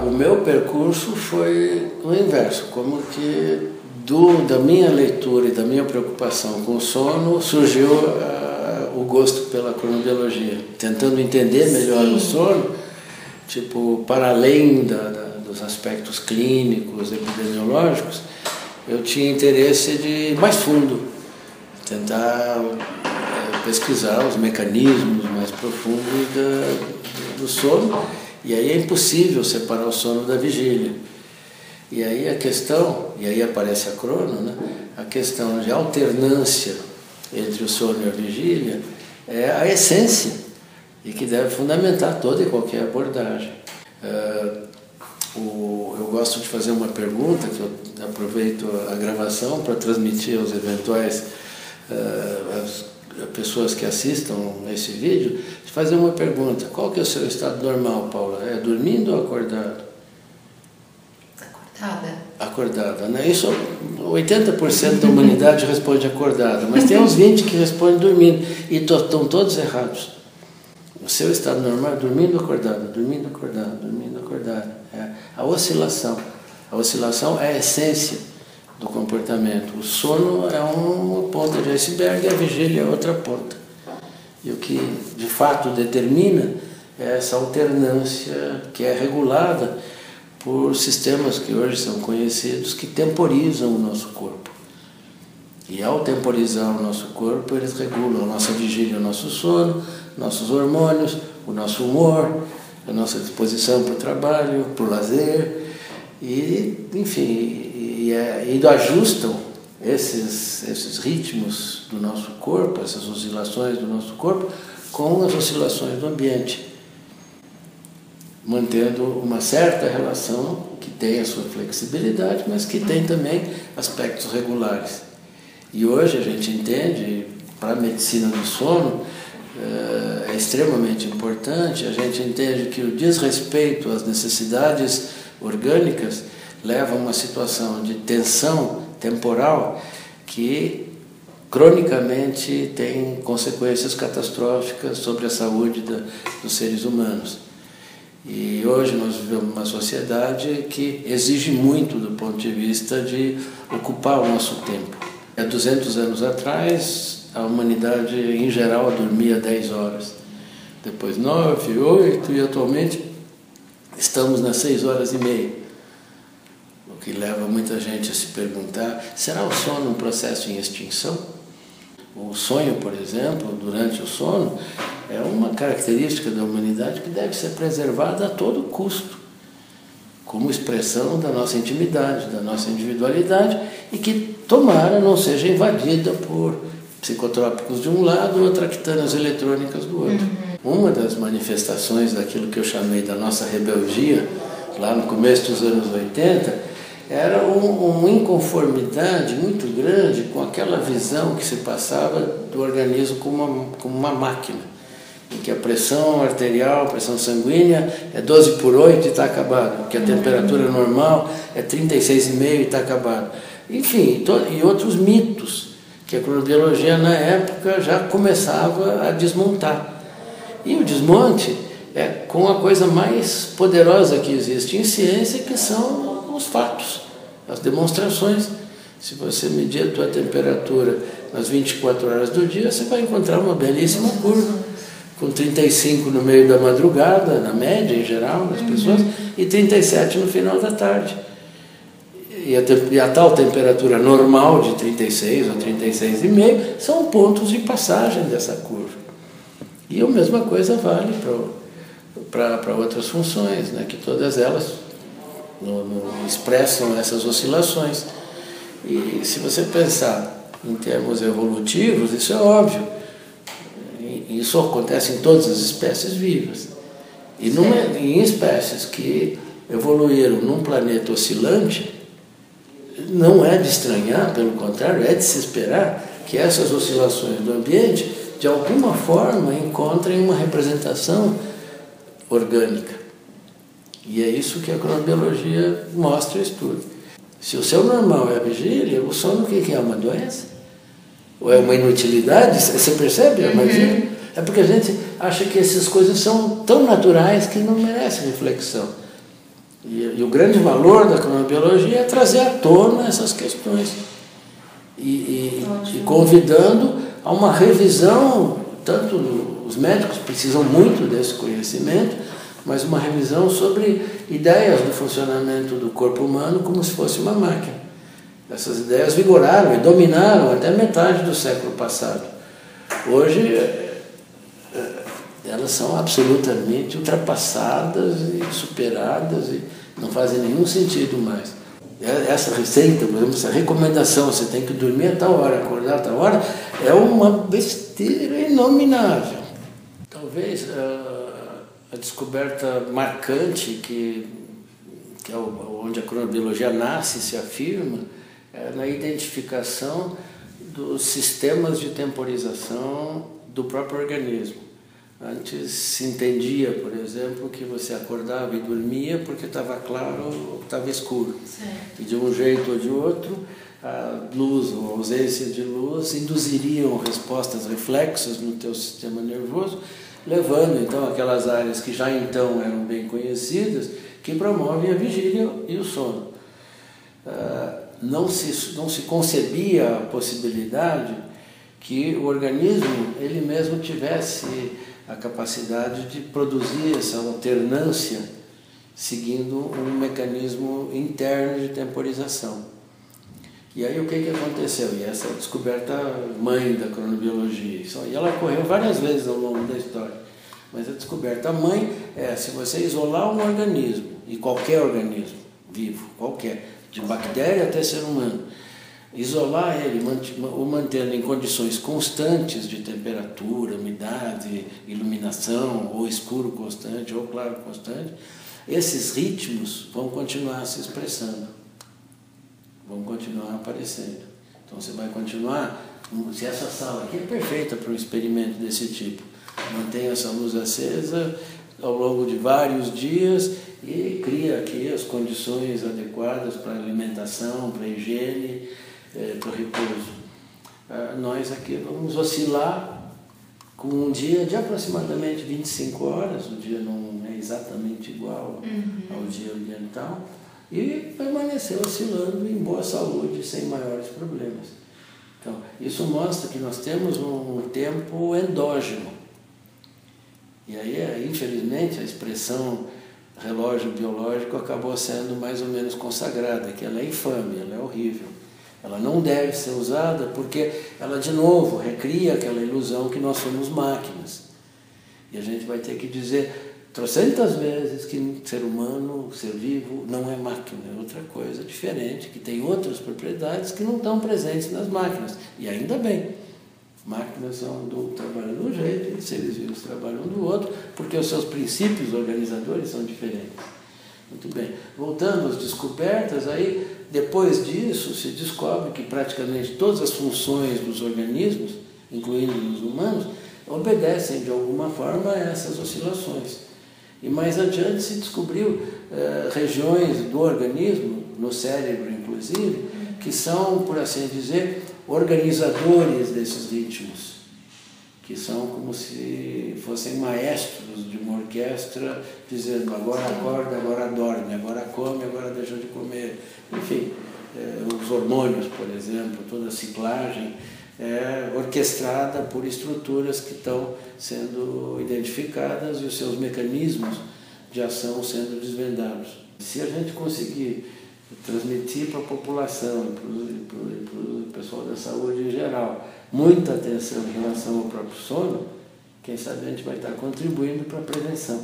O meu percurso foi o inverso, como que da minha leitura e da minha preocupação com o sono surgiu o gosto pela cronobiologia, tentando entender melhor o sono, tipo, para além dos aspectos clínicos, epidemiológicos, eu tinha interesse de ir mais fundo, tentar pesquisar os mecanismos mais profundos do sono, e aí é impossível separar o sono da vigília. E aí e aí aparece a crono, né? A questão de alternância entre o sono e a vigília é a essência e que deve fundamentar toda e qualquer abordagem. Eu gosto de fazer uma pergunta, que eu aproveito a gravação para transmitir aos eventuais pessoas que assistam esse vídeo, de fazer uma pergunta: qual que é o seu estado normal, Paula? É dormindo ou acordado? Acordada, né? Isso, 80% da humanidade responde acordada, mas tem uns 20% que respondem dormindo, e estão todos errados. O seu estado normal é dormindo ou acordado, dormindo ou acordado, dormindo ou acordado. É a oscilação. A oscilação é a essência do comportamento. O sono é uma ponta de iceberg e a vigília é outra ponta. E o que de fato determina é essa alternância que é regulada por sistemas que hoje são conhecidos, que temporizam o nosso corpo. E ao temporizar o nosso corpo, eles regulam a nossa vigília, o nosso sono, nossos hormônios, o nosso humor, a nossa disposição para o trabalho, para o lazer, e, enfim, e ajustam esses ritmos do nosso corpo, essas oscilações do nosso corpo, com as oscilações do ambiente, mantendo uma certa relação que tem a sua flexibilidade, mas que tem também aspectos regulares. E hoje a gente entende, para a medicina do sono, é extremamente importante, a gente entende que o desrespeito às necessidades orgânicas leva a uma situação de tensão temporal que cronicamente tem consequências catastróficas sobre a saúde dos seres humanos. E hoje nós vivemos uma sociedade que exige muito do ponto de vista de ocupar o nosso tempo. Há 200 anos atrás, a humanidade em geral dormia 10 horas, depois 9, 8 e atualmente estamos nas 6 horas e meia. O que leva muita gente a se perguntar: será o sono um processo em extinção? O sonho, por exemplo, durante o sono, é uma característica da humanidade que deve ser preservada a todo custo, como expressão da nossa intimidade, da nossa individualidade, e que, tomara, não seja invadida por psicotrópicos de um lado ou traquitanas eletrônicas do outro. Uma das manifestações daquilo que eu chamei da nossa rebeldia, lá no começo dos anos 80, era uma inconformidade muito grande com aquela visão que se passava do organismo como uma máquina, em que a pressão arterial, a pressão sanguínea é 12/8 e está acabado, que a temperatura normal é 36,5 e está acabado. Enfim, e outros mitos que a cronobiologia na época já começava a desmontar. E o desmonte é com a coisa mais poderosa que existe em ciência, que são os fatos, as demonstrações. Se você medir a tua temperatura nas 24 horas do dia, você vai encontrar uma belíssima curva, com 35 no meio da madrugada, na média em geral das pessoas, e 37 no final da tarde. E a tal temperatura normal de 36 ou 36,5 são pontos de passagem dessa curva. E a mesma coisa vale para outras funções, né, que todas elas expressam essas oscilações. E se você pensar em termos evolutivos, isso é óbvio. Isso acontece em todas as espécies vivas. E em espécies que evoluíram num planeta oscilante, não é de estranhar, pelo contrário, é de se esperar que essas oscilações do ambiente, de alguma forma, encontrem uma representação orgânica. E é isso que a cronobiologia mostra e estuda. Se o seu normal é a vigília, o sono o que é? Uma doença? Ou é uma inutilidade? Você percebe a magia? É porque a gente acha que essas coisas são tão naturais que não merecem reflexão. E o grande valor da cronobiologia é trazer à tona essas questões e convidando a uma revisão, tanto os médicos precisam muito desse conhecimento, mas uma revisão sobre ideias do funcionamento do corpo humano como se fosse uma máquina. Essas ideias vigoraram e dominaram até metade do século passado. Hoje, elas são absolutamente ultrapassadas e superadas e não fazem nenhum sentido mais. Essa receita, por exemplo, essa recomendação, você tem que dormir a tal hora, acordar a tal hora, é uma besteira inominável. Talvez a descoberta marcante, que é onde a cronobiologia nasce e se afirma, é na identificação dos sistemas de temporização do próprio organismo. Antes se entendia, por exemplo, que você acordava e dormia porque estava claro ou estava escuro. Certo. E de um jeito ou de outro, a luz ou a ausência de luz induziriam respostas reflexas no teu sistema nervoso, levando então aquelas áreas que já então eram bem conhecidas, que promovem a vigília e o sono. Não se concebia a possibilidade que o organismo ele mesmo tivesse a capacidade de produzir essa alternância seguindo um mecanismo interno de temporização. E aí o que aconteceu? E essa é a descoberta mãe da cronobiologia. E ela ocorreu várias vezes ao longo da história. Mas a descoberta mãe é se você isolar um organismo, e qualquer organismo vivo, qualquer, de bactéria até ser humano, isolar ele, o mantendo em condições constantes de temperatura, umidade, iluminação, ou escuro constante, ou claro constante, esses ritmos vão continuar se expressando, vão continuar aparecendo. Então você vai continuar, se essa sala aqui é perfeita para um experimento desse tipo, mantém essa luz acesa ao longo de vários dias e cria aqui as condições adequadas para a alimentação, para a higiene, para o repouso. Nós aqui vamos oscilar com um dia de aproximadamente 25 horas, o dia não é exatamente igual ao dia ambiental, e permanecer oscilando em boa saúde, sem maiores problemas. Então, isso mostra que nós temos um tempo endógeno. E aí, infelizmente, a expressão relógio biológico acabou sendo mais ou menos consagrada, que ela é infame, ela é horrível. Ela não deve ser usada porque ela, de novo, recria aquela ilusão que nós somos máquinas. E a gente vai ter que dizer trocentas vezes que ser humano, ser vivo, não é máquina, é outra coisa diferente, que tem outras propriedades que não estão presentes nas máquinas. E ainda bem, máquinas trabalham de um jeito e seres vivos trabalham do outro, porque os seus princípios organizadores são diferentes. Muito bem. Voltando às descobertas, aí, depois disso, se descobre que praticamente todas as funções dos organismos, incluindo os humanos, obedecem de alguma forma a essas oscilações. E mais adiante se descobriu regiões do organismo, no cérebro inclusive, que são, por assim dizer, organizadores desses ritmos, que são como se fossem maestros de uma orquestra, dizendo agora acorda, agora dorme, agora come, agora deixa de comer. Enfim, os hormônios, por exemplo, toda a ciclagem é orquestrada por estruturas que estão sendo identificadas e os seus mecanismos de ação sendo desvendados. Se a gente conseguir transmitir para a população, para o pessoal da saúde em geral, muita atenção em relação ao próprio sono, quem sabe a gente vai estar contribuindo para a prevenção.